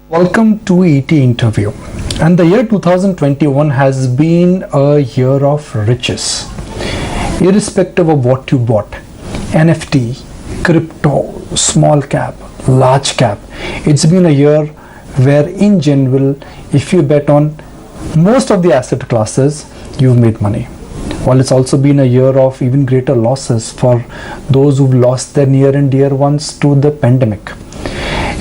Welcome to ET Interview. And the year 2021 has been a year of riches. Irrespective of what you bought, NFT, crypto, small cap, large cap, it's been a year where in general, if you bet on most of the asset classes, you've made money. While it's also been a year of even greater losses for those who've lost their near and dear ones to the pandemic.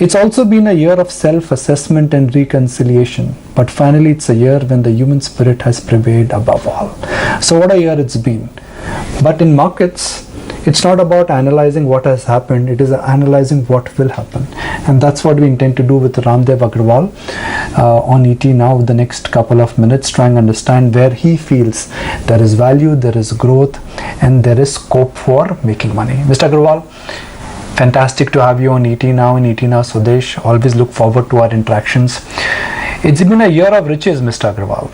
It's also been a year of self-assessment and reconciliation, but finally it's a year when the human spirit has prevailed above all. So what a year it's been. But in markets, it's not about analyzing what has happened, it is analyzing what will happen. And that's what we intend to do with Ramdev Agrawal on ET now with the next couple of minutes, trying to understand where he feels there is value, there is growth, and there is scope for making money. Mr. Agrawal, fantastic to have you on ET Now and ET Now Swadesh. Always look forward to our interactions. It's been a year of riches, Mr. Agrawal.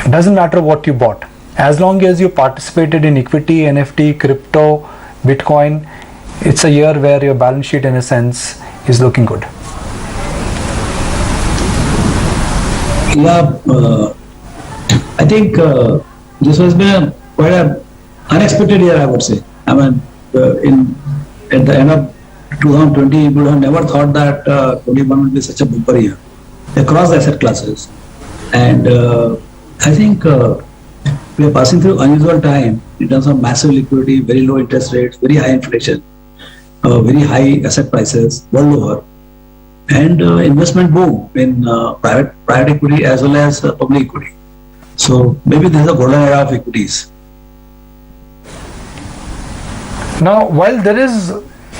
It doesn't matter what you bought. As long as you participated in equity, NFT, crypto, Bitcoin, it's a year where your balance sheet in a sense is looking good. Yeah, I think this has been quite an unexpected year, I would say. I mean, at the end of 2020, we would have never thought that 21 would be such a bumper year across the asset classes. And I think we are passing through unusual time in terms of massive liquidity, very low interest rates, very high inflation, very high asset prices world over, and investment boom in private equity as well as public equity. So maybe this is a golden era of equities. Now, while there is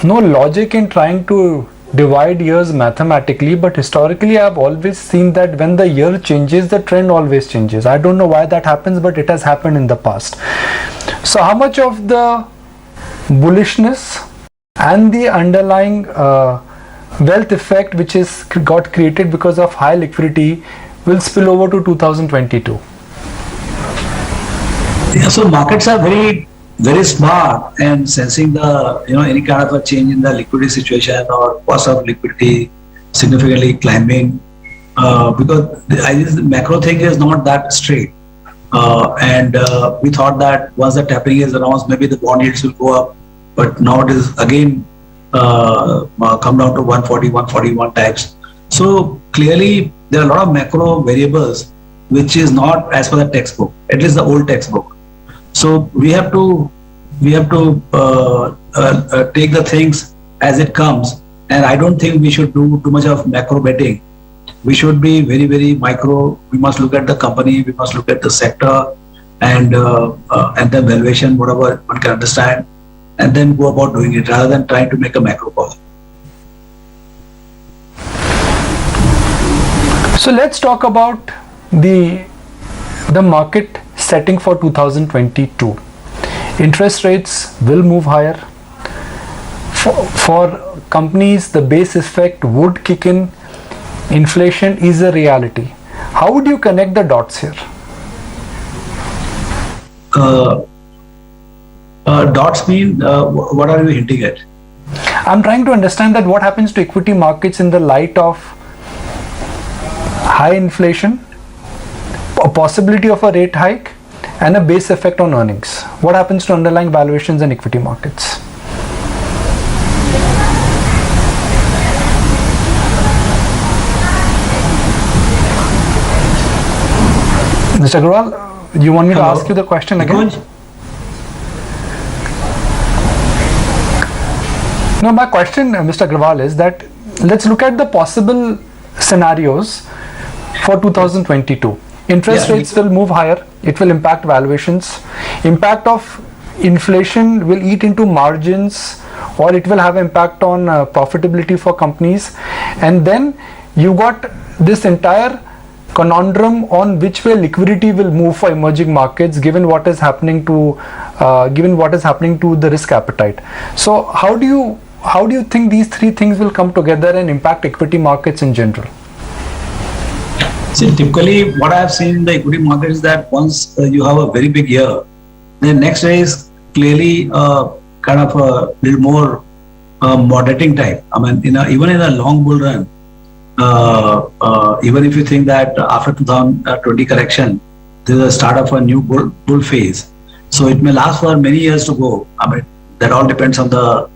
no logic in trying to divide years mathematically, but historically I've always seen that when the year changes, the trend always changes. I don't know why that happens, but it has happened in the past. So how much of the bullishness and the underlying wealth effect which is got created because of high liquidity will spill over to 2022? Yeah, so markets are very smart and sensing the any kind of a change in the liquidity situation or cost of liquidity significantly climbing because the macro thing is not that straight and we thought that once the tapering is announced, maybe the bond yields will go up, but now it is again come down to 140 141 tax. So clearly there are a lot of macro variables which is not as per the textbook, at least the old textbook. So we have to take the things as it comes, and I don't think we should do too much of macro betting. We should be very micro. We must look at the company, we must look at the sector, and the valuation, whatever one can understand, and then go about doing it rather than trying to make a macro call. So let's talk about the market setting for 2022. Interest rates will move higher. For companies, the base effect would kick in. Inflation is a reality. How would you connect the dots here? Dots mean what are you hinting at? I'm trying to understand that what happens to equity markets in the light of high inflation, a possibility of a rate hike, and a base effect on earnings. What happens to underlying valuations in equity markets? Mr. Agrawal, you want me to ask you the question again? No, my question, Mr. Agrawal, is that let's look at the possible scenarios for 2022. Interest rates will move higher. It will impact valuations. Impact of inflation will eat into margins, or it will have impact on profitability for companies. And then you got this entire conundrum on which way liquidity will move for emerging markets, given what is happening to the risk appetite. So how do you think these three things will come together and impact equity markets in general? See, typically what I have seen in the equity market is that once you have a very big year, the next day is clearly kind of a little more moderating type. I mean, even in a long bull run, even if you think that after 2020 correction, this is the start of a new bull phase. So it may last for many years to go. I mean, that all depends on the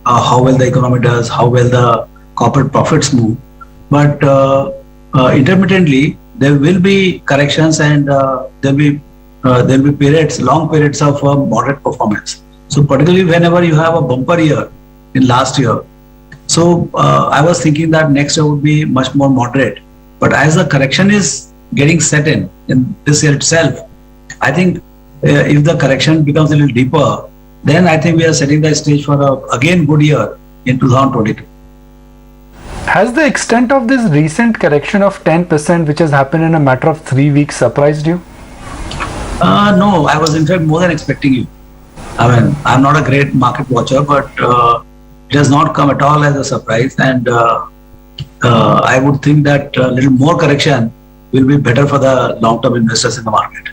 how well the economy does, how well the corporate profits move. But intermittently, there will be corrections, and there will be periods, long periods of moderate performance. So particularly whenever you have a bumper year in last year. So I was thinking that next year would be much more moderate. But as the correction is getting set in this year itself, I think if the correction becomes a little deeper, then I think we are setting the stage for a again good year in 2022. Has the extent of this recent correction of 10%, which has happened in a matter of 3 weeks, surprised you? No, I was in fact more than expecting you. I mean, I'm not a great market watcher, but it has not come at all as a surprise. And I would think that a little more correction will be better for the long-term investors in the market.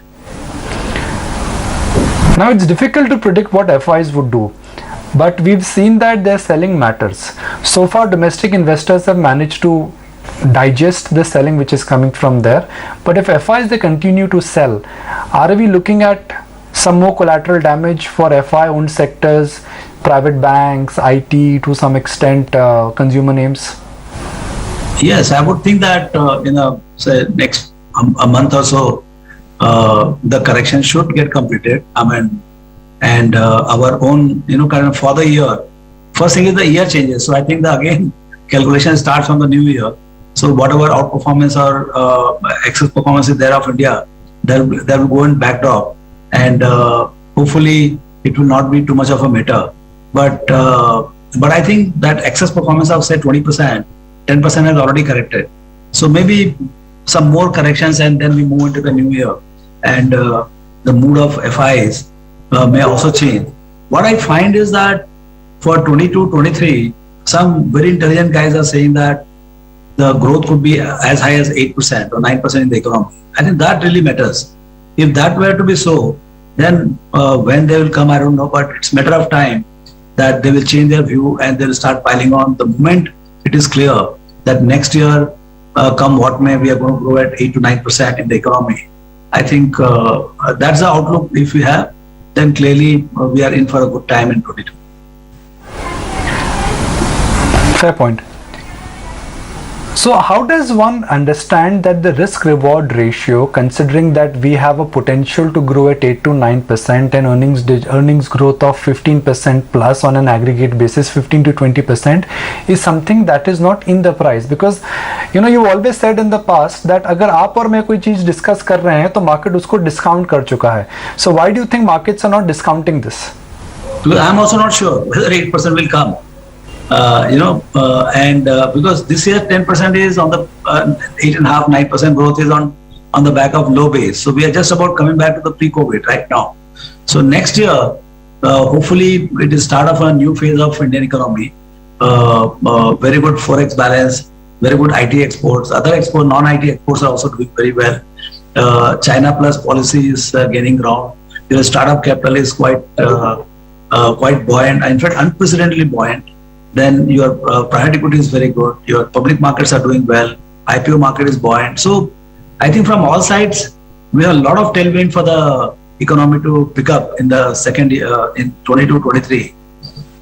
Now, it's difficult to predict what FIs would do, but we've seen that their selling matters. So far, domestic investors have managed to digest the selling which is coming from there. But if FIs they continue to sell, are we looking at some more collateral damage for FI owned sectors, private banks, IT, to some extent consumer names? Yes, I would think that in say next a month or so, the correction should get completed. I mean, and our own, kind of for the year. First thing is the year changes. So I think again calculation starts from the new year. So whatever outperformance or excess performance is there of India, that will go in backdrop, and hopefully it will not be too much of a matter. But I think that excess performance of say 20%, 10% has already corrected. So maybe some more corrections, and then we move into the new year, and the mood of FIs may also change. What I find is that for 22-23, some very intelligent guys are saying that the growth could be as high as 8% or 9% in the economy. I think that really matters. If that were to be so, then when they will come, I don't know, but it's a matter of time that they will change their view and they will start piling on. The moment it is clear that next year, come what may, we are going to grow at 8 to 9% in the economy. I think that's the outlook. If we have, then clearly we are in for a good time in 22. Fair point. So how does one understand that the risk reward ratio, considering that we have a potential to grow at 8 to 9% and earnings growth of 15% plus on an aggregate basis, 15 to 20%, is something that is not in the price? Because you always said in the past that अगर आप और मैं कोई चीज discuss कर रहे हैं तो मार्केट उसको डिस्काउंट कर चुका है. So why do you think markets are not discounting this? I'm also not sure whether 8% will come. Because this year 10% is on the 8.5%, 9% growth is on the back of low base. So we are just about coming back to the pre-COVID right now. So next year, hopefully it is start of a new phase of Indian economy. Very good forex balance, very good IT exports. Other exports, non-IT exports are also doing very well. China plus policy is gaining ground. Your startup capital is quite buoyant. In fact, unprecedentedly buoyant. Then your private equity is very good. Your public markets are doing well. IPO market is buoyant. So I think from all sides, we have a lot of tailwind for the economy to pick up in the second year in 22-23.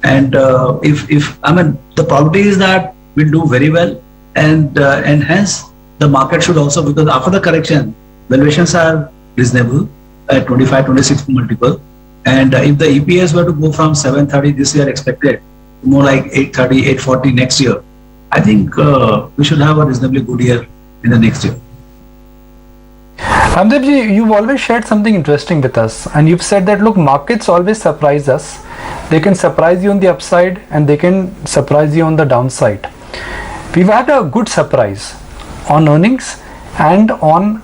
And the probability is that we'll do very well, and hence the market should also, because after the correction, valuations are reasonable at 25-26 multiple. And if the EPS were to go from 730 this year expected, more like 830, 840 next year, I think we should have a reasonably good year in the next year. Ramdevji, you've always shared something interesting with us, and you've said that, look, markets always surprise us. They can surprise you on the upside and they can surprise you on the downside. We've had a good surprise on earnings and on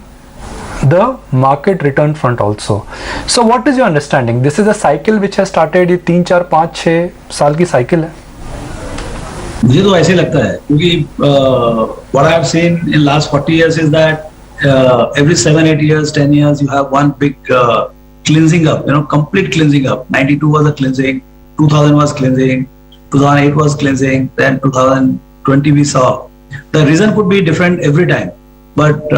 the market return front also. So what is your understanding? This is a cycle which has started, ये 3, 4, 5, 6 साल की cycle है. मुझे तो ऐसे लगता है क्योंकि what I have seen in last 40 years is that every 7, 8 years, 10 years, you have one big cleansing up, complete cleansing up. 92 was a cleansing, 2000 was cleansing, 2008 was cleansing, then 2020 we saw The reason could be different every time, but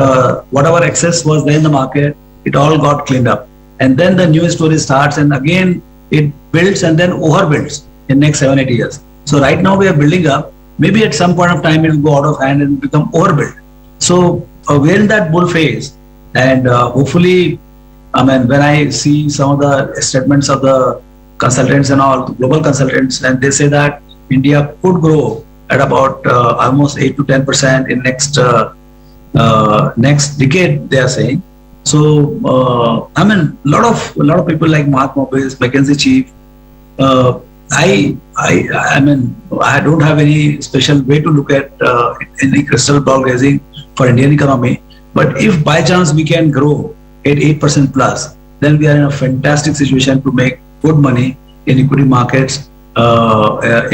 whatever excess was there in the market, it all got cleaned up. And then the new story starts, and again it builds and then overbuilds in next 7-8 years. So right now we are building up. Maybe at some point of time it will go out of hand and become overbuilt. So we're in that bull phase, and hopefully, I mean, when I see some of the statements of the consultants and all, global consultants, and they say that India could grow at about almost 8 to 10% in next decade, they are saying. So I mean, a lot of people like Mark Mobius, McKinsey chief. I mean, I don't have any special way to look at any crystal ball gazing for Indian economy. But if by chance we can grow at 8% plus, then we are in a fantastic situation to make good money in equity markets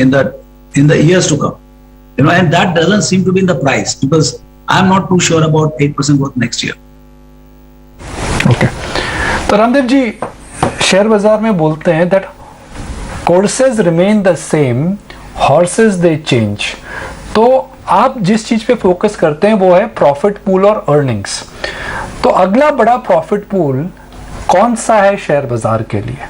in the years to come. You know, and that doesn't seem to be in the price, because I'm not too sure about 8% growth next year. Okay तो Ramdev ji, share बाजार में बोलते हैं that courses remain the same, horse's they change. तो आप जिस चीज पे फोकस करते हैं वो है प्रॉफिट पूल और अर्निंग्स। तो अगला बड़ा प्रॉफिट पूल कौन सा है शेयर बाजार के लिए?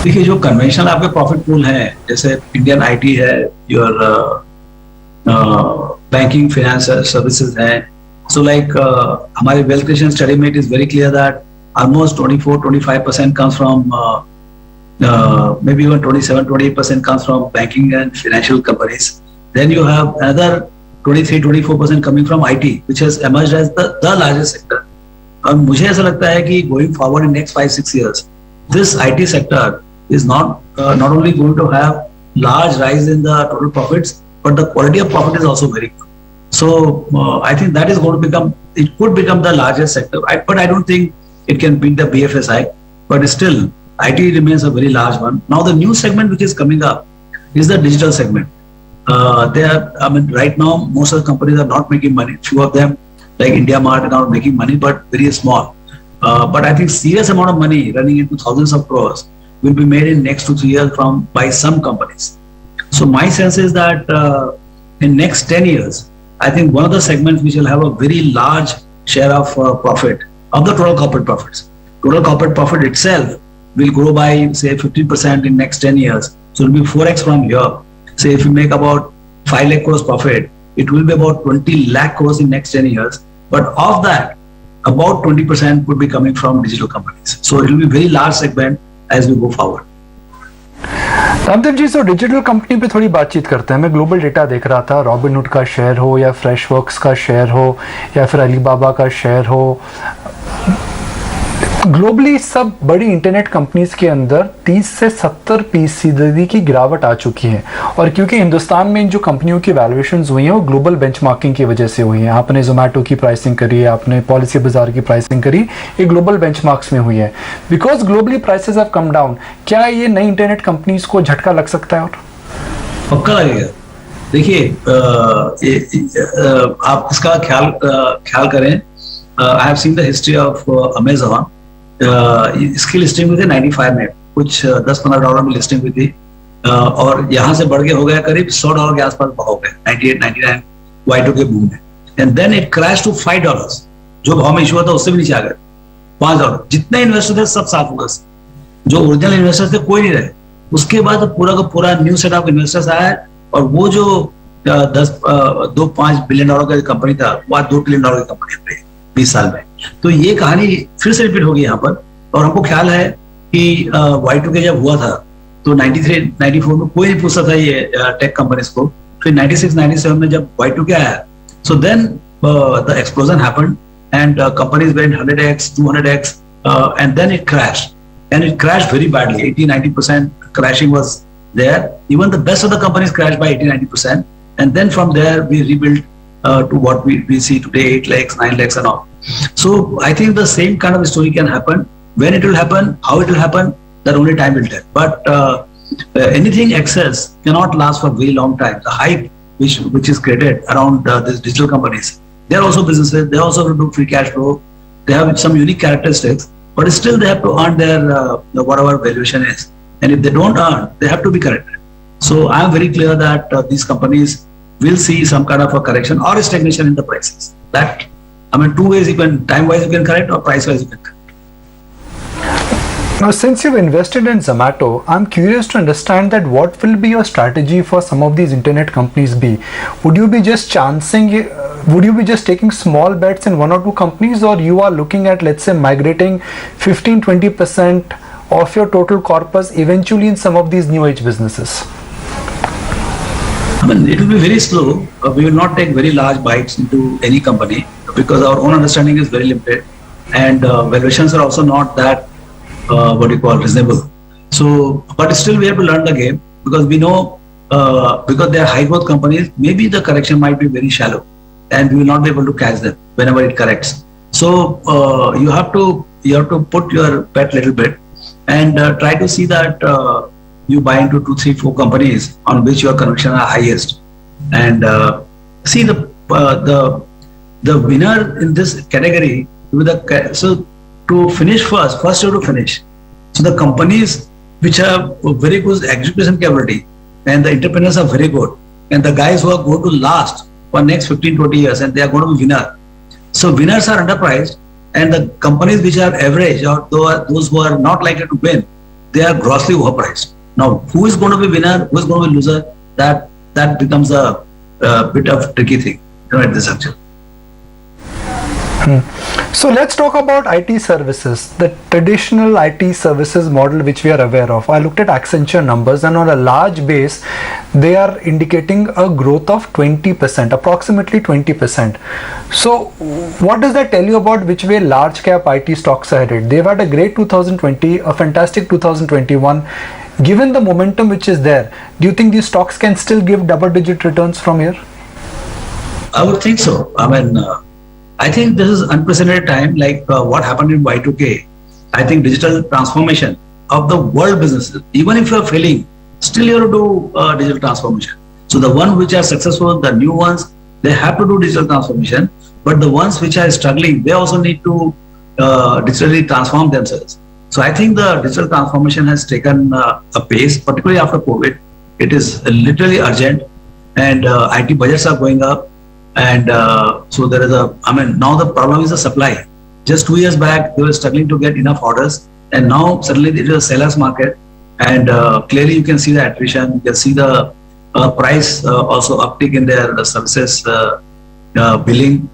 देखिए, जो कन्वेंशनल आपके प्रॉफिट पूल है, जैसे इंडियन आईटी है, योर बैंकिंग फाइनेंस सर्विसेज है. सो लाइक हमारे वेल्थ क्रिएशन स्टडी में it is very clear that almost 24-25% comes from maybe even 27-28% comes from banking and financial companies. Then you have another 23-24% coming from IT, which has emerged as the largest sector. और मुझे ऐसा लगता है कि going forward in next 5-6 years, this IT sector is not only going to have large rise in the total profits, but the quality of profit is also very good. So I think that is going to become, it could become the largest sector, but I don't think it can beat the BFSI, but still IT remains a very large one. Now the new segment which is coming up is the digital segment. I mean, right now most of the companies are not making money. Few of them like IndiaMart are not making money, but very small. But I think serious amount of money running into thousands of crores will be made in next 2-3 years by some companies. So my sense is that in next 10 years, I think one of the segments which will have a very large share of profit of the total corporate profits. Total corporate profit itself will grow by say 15% in next 10 years. So it will be 4x from here. Say if you make about 5 lakh crores profit, it will be about 20 lakh crores in next 10 years. But of that, about 20% would be coming from digital companies. So it will be very large segment as we go forward. Ramdev ji, so digital company पे थोड़ी बातचीत करते हैं। मैं global data देख रहा था, Robin Hood का शेयर हो या फ्रेशवर्क्स का शेयर हो या फिर अलीबाबा का शेयर हो, ग्लोबली सब बड़ी इंटरनेट कंपनीज के अंदर 30 से 70% की गिरावट आ चुकी है। और क्योंकि हिंदुस्तान में इन जो कंपनियों की वैल्यूएशंस हुई हैं वो ग्लोबल बेंचमार्किंग की वजह से हुई हैं। आपने जोमेटो की प्राइसिंग करी है, आपने पॉलिसी बाजार की प्राइसिंग करी, ये ग्लोबल बेंचमार्क्स में हुई है। Because globally prices have come down, क्या ये नई इंटरनेट कंपनीज को झटका लग सकता है? और पक्का लगेगा। देखिए, आप इसका ख्याल करें। I have seen the history of Amazon. इसकी लिस्टिंग हुई थी 95 में, कुछ $10-15 में लिस्टिंग हुई थी, और यहाँ से बढ़ के हो गया करीब $100 के आसपास भाव हो गए 98-99 Y2K बूम में। And then it crash to $5, जो भाव में इशू हुआ था उससे भी नीचे आ गए $5। जितने इन्वेस्टर थे सब साफ हो गए, जो ओरिजिनल इन्वेस्टर थे कोई नहीं रहे। उसके बाद पूरा का पूरा न्यू सेट ऑफ इन्वेस्टर्स आया, और वो जो 2-5 बिलियन डॉलर का कंपनी था वो आज $2 ट्रिलियन की कंपनी है 20 साल में। तो ये कहानी फिर से रिपीट होगी यहाँ पर। और हमको ख्याल है कि Y2K जब हुआ था तो 93-94 में कोई नहीं पूछता था ये टेक कंपनीज को। फिर 96-97 में जब Y2K आया, so then the explosion happened and companies went 100x 200x and then it crashed, and it crashed very badly. 80-90% crashing was there. Even the best of the companies crashed by 80-90%, and then from there we rebuild to what we see today, 8 lakhs, 9 lakhs and all. So I think the same kind of story can happen. When it will happen, how it will happen, that only time will tell. But anything excess cannot last for a very long time. The hype which is created around these digital companies, they are also businesses, they also have to do free cash flow, they have some unique characteristics, but still they have to earn their whatever valuation is. And if they don't earn, they have to be corrected. So I am very clear that these companies will see some kind of a correction or a stagnation in the prices. That, two ways you can, time-wise you can correct or price-wise you can correct. Now, since you've invested in Zomato, I'm curious to understand that what will be your strategy for some of these internet companies be? Would you be just chancing, would you be just taking small bets in one or two companies, or you are looking at, let's say, migrating 15-20% of your total corpus eventually in some of these new age businesses? It will be very slow. We will not take very large bites into any company because our own understanding is very limited, and valuations are also not that reasonable. So, but still we have to learn the game, because we know because they are high growth companies, maybe the correction might be very shallow and we will not be able to catch them whenever it corrects. So you have to put your bet little bit and try to see that you buy into 2, 3, 4 companies on which your conviction are highest, and see the winner in this category with so to finish first you have to finish. So the companies which have very good execution capability and the entrepreneurs are very good, and the guys who are going to last for next 15-20 years and they are going to be winner. So winners are underpriced, and the companies which are average or those who are not likely to win, they are grossly overpriced. Now, who is going to be winner, who is going to be loser, that becomes a bit of tricky thing, at this juncture. So let's talk about IT services, the traditional IT services model which we are aware of. I looked at Accenture numbers, and on a large base, they are indicating a growth of 20%, approximately 20%. So what does that tell you about which way large cap IT stocks are headed? They've had a great 2020, a fantastic 2021. Given the momentum which is there, do you think these stocks can still give double-digit returns from here? I would think so. I think this is unprecedented time, like what happened in Y2K. I think digital transformation of the world businesses, even if you are failing, still you have to do digital transformation. So the ones which are successful, the new ones, they have to do digital transformation, but the ones which are struggling, they also need to digitally transform themselves. So I think the digital transformation has taken a pace, particularly after COVID. It is literally urgent, and IT budgets are going up. And so there is now the problem is the supply. Just 2 years back, they were struggling to get enough orders, and now suddenly it is a seller's market, and clearly you can see the attrition, you can see the price also uptick in their services billing.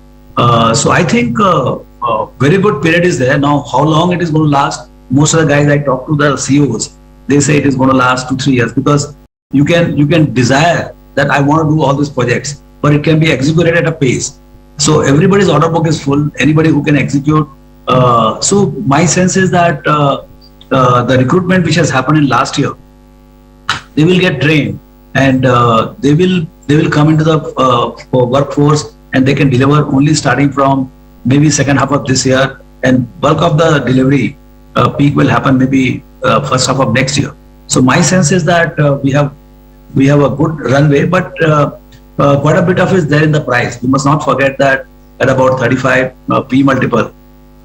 So I think very good period is there. Now, how long it is going to last? Most of the guys I talk to, the CEOs, they say it is going to last 2-3 years, because you can desire that I want to do all these projects, but it can be executed at a pace. So everybody's order book is full, anybody who can execute. So my sense is that the recruitment which has happened in last year, they will get trained, and they will come into the workforce, and they can deliver only starting from maybe second half of this year, and bulk of the delivery peak will happen maybe first half of next year. So my sense is that we have a good runway, but quite a bit of it is there in the price. We must not forget that at about 35 P multiple,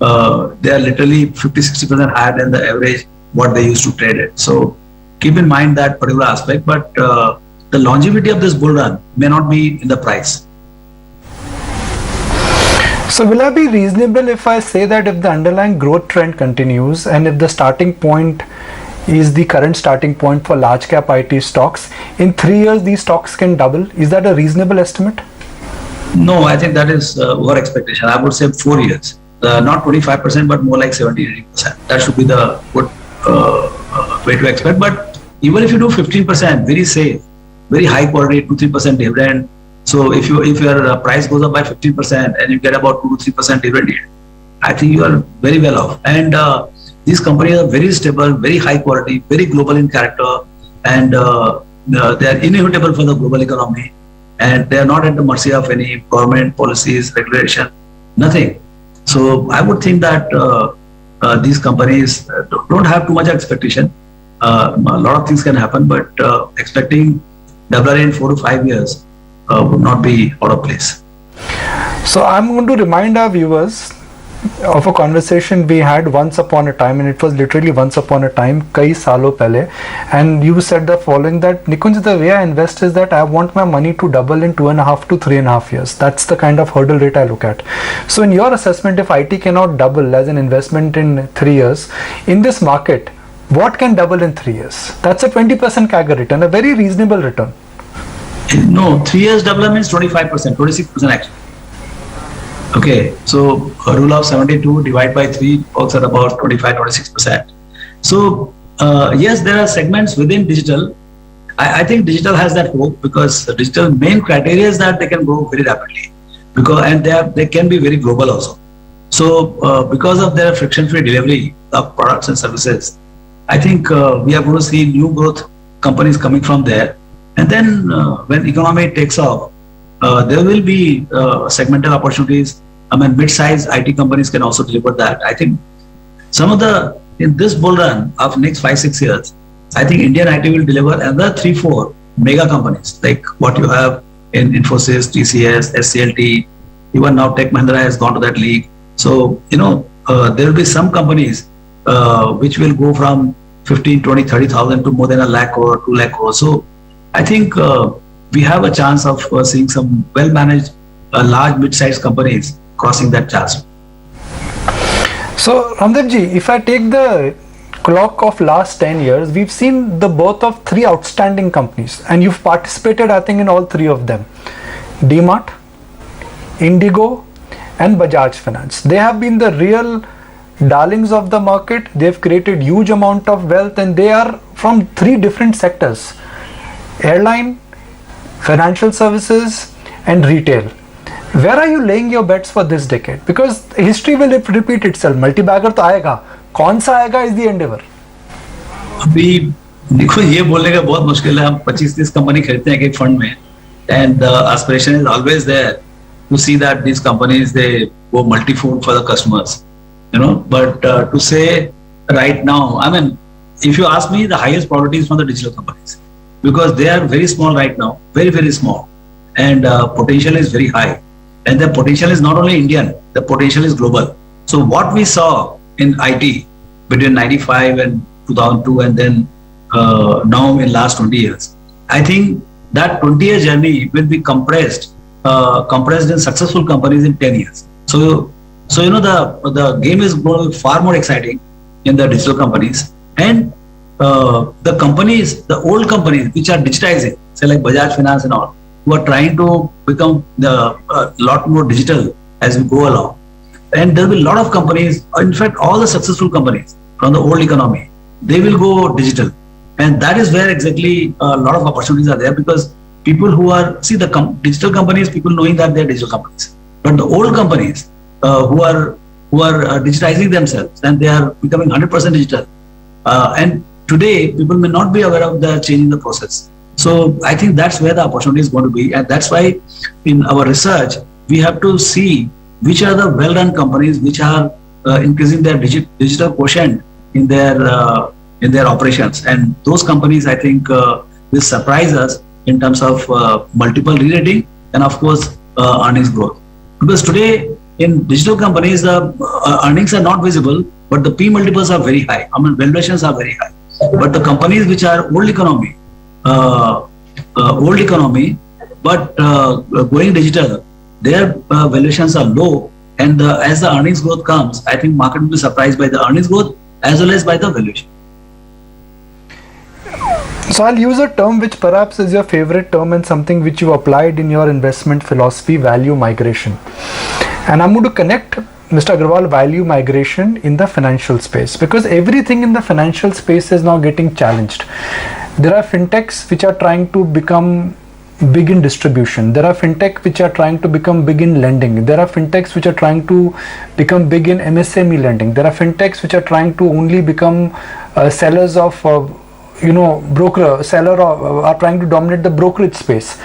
they are literally 50-60% higher than the average what they used to trade it. So keep in mind that particular aspect, but the longevity of this bull run may not be in the price. So will I be reasonable if I say that if the underlying growth trend continues, and if the starting point is the current starting point for large cap IT stocks, in 3 years these stocks can double? Is that a reasonable estimate? No, I think that is over expectation. I would say 4 years, not 25%, but more like 70-80%. That should be the good way to expect. But even if you do 15%, very safe, very high quality, 2-3% dividend. So if your price goes up by 15% and you get about 2-3% dividend yield, I think you are very well off. And these companies are very stable, very high quality, very global in character, and they are inevitable for the global economy, and they are not at the mercy of any government policies, regulation, nothing. So I would think that these companies don't have too much expectation. A lot of things can happen, but expecting double in 4 to 5 years would not be out of place. So I'm going to remind our viewers of a conversation we had once upon a time, and it was literally once upon a time, kai saalo pehle, and you said the following, that Nikunj, the way I invest is that I want my money to double in 2.5 to 3.5 years. That's the kind of hurdle rate I look at. So in your assessment, if IT cannot double as an investment in 3 years, in this market, what can double in 3 years? That's a 20% CAGR return, a very reasonable return. No, 3 years double means 25%, 26% actually. Okay, so a rule of 72 divided by 3 works at about 25-26%. So yes, there are segments within digital. I think digital has that hope, because the digital main criteria is that they can grow very rapidly, and they can be very global also. So because of their friction-free delivery of products and services, I think we are going to see new growth companies coming from there. And then when economy takes off, there will be segmental opportunities. I mean, mid-sized IT companies can also deliver that. I think in this bull run of next 5-6 years, I think Indian IT will deliver another 3-4 mega companies, like what you have in Infosys, TCS, SCLT, even now Tech Mahindra has gone to that league. So, there will be some companies which will go from 15, 20, 30,000 to more than 1 lakh or 2 lakh crore. So I think we have a chance of seeing some well-managed, large, mid-sized companies crossing that chasm. So Ramdev ji, if I take the clock of last 10 years, we've seen the birth of 3 outstanding companies, and you've participated, I think, in all 3 of them. DMart, Indigo, and Bajaj Finance. They have been the real darlings of the market. They've created huge amount of wealth, and they are from 3 different sectors: airline, financial services, and retail. Where are you laying your bets for this decade? Because history will repeat itself. Multi-bagger तो आएगा, कौन सा आएगा is the endeavor. अभी देखो, ये बोलने का बहुत मुश्किल है. हम 25-30 कंपनी खरीदते हैं एक फंड में, and the aspiration is always there to see that these companies, they go multi-fold for the customers, But to say right now, I mean, if you ask me, the highest probability is from the digital companies, because they are very small right now, very, very small, and potential is very high. And the potential is not only Indian, the potential is global. So what we saw in IT between 95 and 2002, and then now in last 20 years, I think that 20-year journey will be compressed in successful companies in 10 years. So the game is going to be far more exciting in the digital companies, and the companies, the old companies which are digitizing, say like Bajaj Finance and all, who are trying to become a lot more digital as we go along. And there will be a lot of companies, in fact, all the successful companies from the old economy, they will go digital. And that is where exactly a lot of opportunities are there, because people who are, digital companies, people knowing that they're digital companies. But the old companies who are digitizing themselves, and they are becoming 100% digital. And today, people may not be aware of the change in the process. So I think that's where the opportunity is going to be, and that's why in our research we have to see which are the well-run companies which are increasing their digital quotient in their operations, and those companies, I think, will surprise us in terms of multiple re-rating and of course earnings growth. Because today in digital companies, the earnings are not visible, but the P multiples are very high. I mean, valuations are very high. But the companies which are old economy, but going digital, their valuations are low, and as the earnings growth comes, I think market will be surprised by the earnings growth as well as by the valuation. So I'll use a term which perhaps is your favorite term and something which you applied in your investment philosophy: value migration. And I'm going to connect, Mr. Agarwal, value migration in the financial space, because everything in the financial space is now getting challenged. There are fintechs which are trying to become big in distribution. There are fintechs which are trying to become big in lending. There are fintechs which are trying to become big in MSME lending. There are fintechs which are trying to only become sellers of, are trying to dominate the brokerage space.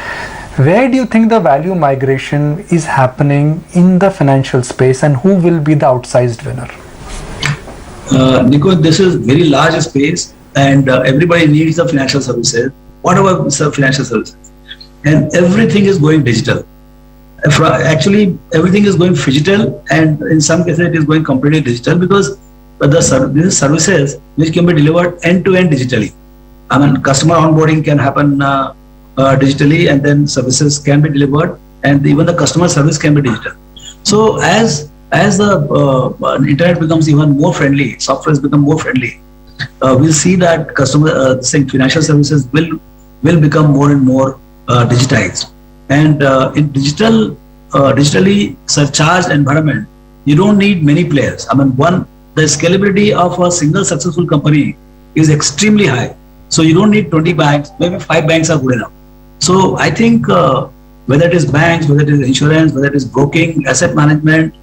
Where do you think the value migration is happening in the financial space, and who will be the outsized winner? Nico, this is very large space, and everybody needs the financial services, whatever financial services, and everything is going digital. Actually, everything is going phygital, and in some cases it is going completely digital, because these services which can be delivered end to end digitally. I mean, customer onboarding can happen digitally, and then services can be delivered, and even the customer service can be digital. So as the internet becomes even more friendly, softwares become more friendly, we'll see that financial services will become more and more digitized. And in digitally surcharged environment, you don't need many players. I mean, the scalability of a single successful company is extremely high. So you don't need 20 banks, maybe 5 banks are good enough. So I think whether it is banks, whether it is insurance, whether it is broking, asset management,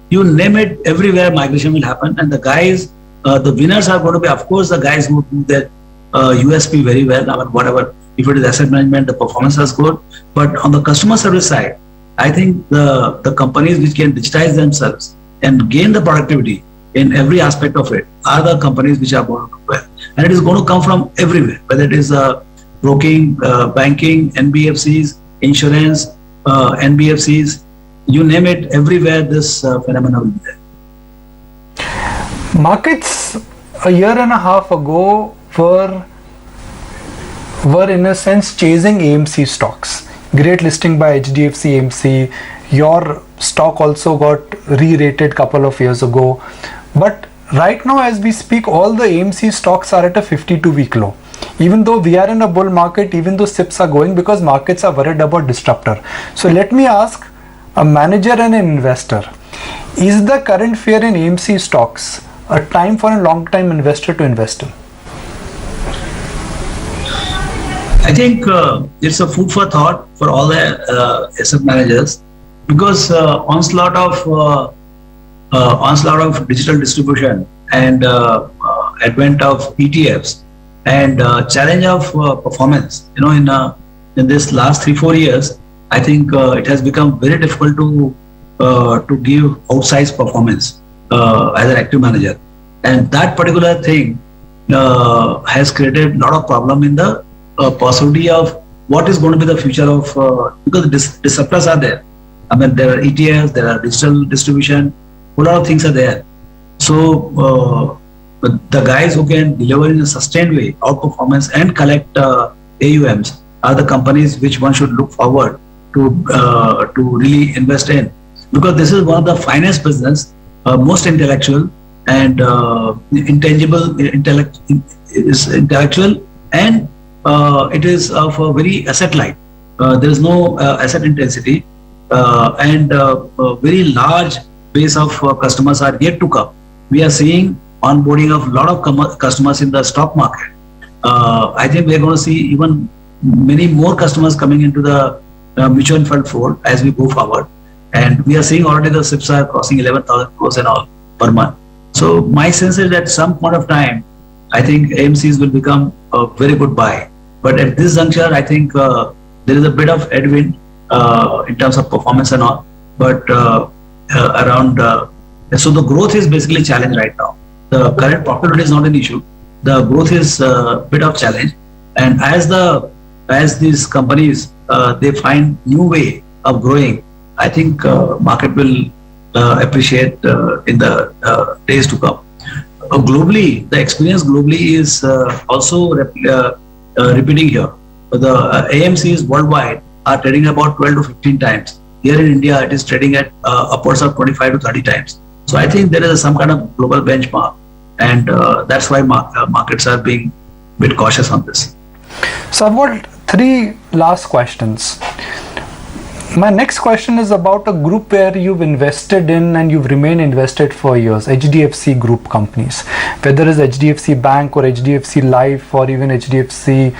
you name it, everywhere migration will happen. And the guys, the winners are going to be, of course, the guys who do their USP very well. I mean, whatever, if it is asset management, the performance is good. But on the customer service side, I think the companies which can digitize themselves and gain the productivity in every aspect of it are the companies which are going to do well. And it is going to come from everywhere, whether it is broking, banking, NBFCs, insurance, NBFCs, you name it, everywhere this phenomenon will be there. Markets a year and a half ago were in a sense chasing AMC stocks. Great listing by HDFC AMC. Your stock also got re-rated couple of years ago. But right now as we speak, all the AMC stocks are at a 52-week low. Even though we are in a bull market, even though SIPs are going, because markets are worried about disruptor. So let me ask a manager and an investor, is the current fear in AMC stocks a time for a long-time investor to invest in? I think it's a food for thought for all the asset managers, because onslaught of digital distribution and advent of ETFs and challenge of performance, in this last 3-4 years, I think it has become very difficult to give outsized performance as an active manager, and that particular thing has created a lot of problem in the possibility of what is going to be the future of because disruptors are there. I mean, there are ETFs, there are digital distribution, a lot of things are there. So the guys who can deliver in a sustained way outperformance and collect AUMs are the companies which one should look forward to really invest in, because this is one of the finest business, most intellectual and intellectual, and it is of a very asset light. There is no asset intensity, and very large base of customers are yet to come. We are seeing onboarding of a lot of customers in the stock market. I think we are going to see even many more customers coming into the mutual fund fold as we go forward. And we are seeing already the SIPs are crossing 11,000 crores and all per month. So my sense is that some point of time, I think AMCs will become a very good buy. But at this juncture, I think there is a bit of headwind in terms of performance and all. But so the growth is basically challenged right now. The current profitability is not an issue. The growth is a bit of challenge. And as these companies they find new way of growing, I think market will appreciate in the days to come. Globally, the experience globally is also repeating here. The AMCs worldwide are trading about 12 to 15 times. Here in India, it is trading at upwards of 25 to 30 times. So I think there is some kind of global benchmark, and that's why markets are being a bit cautious on this. So I've got 3 last questions. My next question is about a group where you've invested in and you've remained invested for years, HDFC group companies, whether it's HDFC Bank or HDFC Life or even HDFC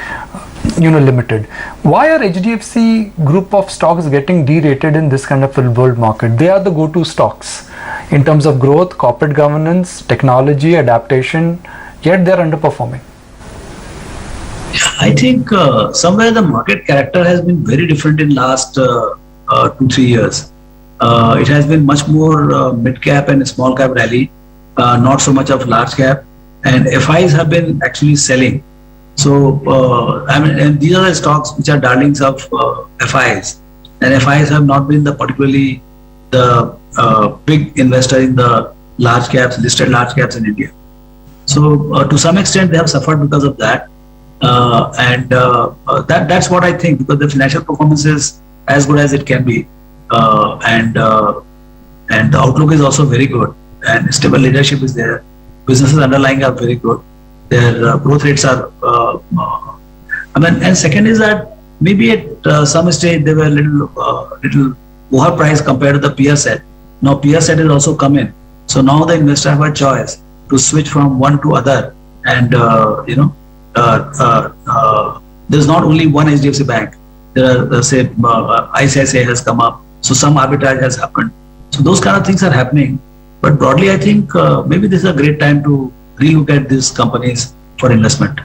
Limited. Why are HDFC group of stocks getting derated in this kind of a world market? They are the go-to stocks in terms of growth, corporate governance, technology, adaptation, yet they're underperforming. I think somewhere the market character has been very different in last 2-3 years. It has been much more mid cap and small cap rally, not so much of large cap, and FIs have been actually selling. So and these are the stocks which are darlings of FIs, and FIs have not been the particularly the big investor in the large caps, listed large caps in India. So to some extent they have suffered because of that, and that's what I think, because the financial performance is as good as it can be, and the outlook is also very good, and stable leadership is there. Businesses underlying are very good. Their growth rates are. And second is that maybe at some stage they were little overpriced compared to the peer set. Now peer set has also come in, so now the investor have a choice to switch from one to other, and there's not only one HDFC Bank. There are say ICICI has come up, so some arbitrage has happened. So those kind of things are happening. But broadly, I think maybe this is a great time to relook at these companies for investment.